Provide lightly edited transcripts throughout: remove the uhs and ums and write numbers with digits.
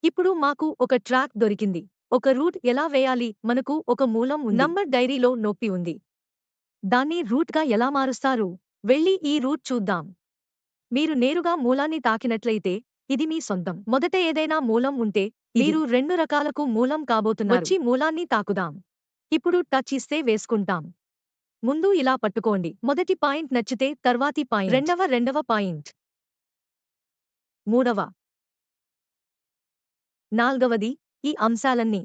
ఇప్పుడు మాకు ఒక ట్రాక్ దొరికింది. ఒక రూట్ ఎలా వేయాలి? మనకు ఒక మూలం ఉంది. నంబర్ డైరీలో నొప్పి ఉంది. దాన్ని రూట్‌గా ఎలా మారుస్తారు? వెళ్ళి ఈ రూట్ చూద్దాం. మీరు నేరుగా మూలాన్ని తాకినట్లయితే ఇది మీ సొంతం. మొదట ఏదైనా మూలం ఉంటే మీరు 2 రకాలకు మూలం కాబోతున్నారు. వచ్చి మూలాన్ని తాకుదాం. ఇప్పుడు టచ్ ఇస్తే వేసుకుంటాం. ముందు ఇలా పట్టుకోండి. మొదటి పాయింట్ నచ్చితే తర్వాతి పాయింట్. రెండవ పాయింట్. మూడవ. నాల్గవది. ఈ అంశాలన్నీ.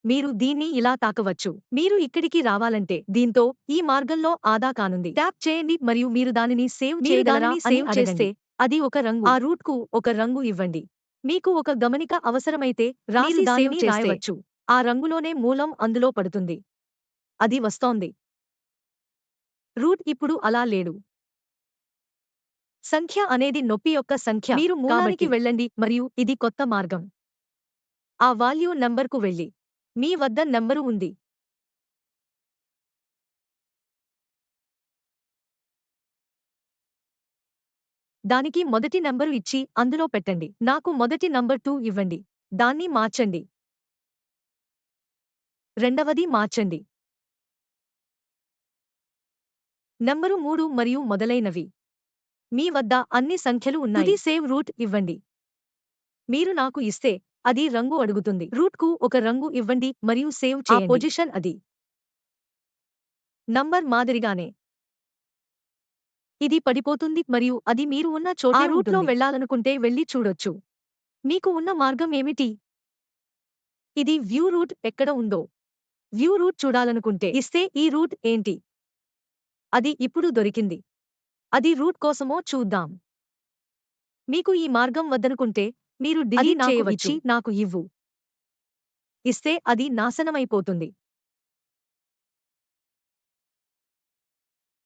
మీరు దీన్ని ఇలా తాకవచ్చు. మీరు ఇక్కడికి రావాలంటే దీంతో ఈ మార్గంలో ఆదా కానుంది. ట్యాప్ చేయండి మరియు మీరు దానిని సేవ్ చేయగలరా అని సేవ్ చేస్తే అది ఒక రంగు. ఆ రూట్‌కు ఒక రంగు ఇవ్వండి. మీకు ఒక గమనిక అవసరమైతే రాసి దానిని రాయవచ్చు. ఆ రంగులోనే మూలం అందులో పడుతుంది. అది వస్తోంది. రూట్ ఇప్పుడు అలా లేడు. సంఖ్య అనేది నొప్పి యొక్క సంఖ్య. మీరు మూలానికి వెళ్ళండి మరియు ఇది కొత్త మార్గం. ఆ వాల్యూ నంబర్‌కు వెళ్ళి మీ వద్ద నంబరు ఉంది. దానికి మొదటి నంబరు ఇచ్చి అందులో పెట్టండి. నాకు మొదటి నంబర్ 2 ఇవ్వండి. దాన్ని మార్చండి. రెండవది మార్చండి. నంబరు 3 మరియు మొదలైనవి. మీ వద్ద అన్ని సంఖ్యలు ఉన్నాయి. తుది సేవ్ రూట్ ఇవ్వండి. మీరు నాకు ఇస్తే అది రంగు అడుగుతుంది. రూట్‌కు ఒక రంగు ఇవ్వండి మరియు సేవ్ చేయండి. ఆ పొజిషన్ అది. నంబర్ మాదిరిగానే. ఇది పడిపోతుంది మరియు అది మీరు ఉన్న చోటే ఆ రూట్‌లో వెళ్ళాలనుకుంటే వెళ్లి చూడొచ్చు. మీకు ఉన్న మార్గం ఏమిటి? ఇది వ్యూ రూట్ ఎక్కడ ఉందో. వ్యూ రూట్ చూడాలనుకుంటే ఇస్తే ఈ రూట్ ఏంటి? అది ఇప్పుడు దొరికింది. అది రూట్ కోసమో చూద్దాం. మీకు ఈ మార్గం వద్దనుకుంటే మీరు డిలీట్ చేయవచ్చు. నాకు ఇచ్చి నాకు ఇవ్వు. ఇస్తే అది నాశనమైపోతుంది.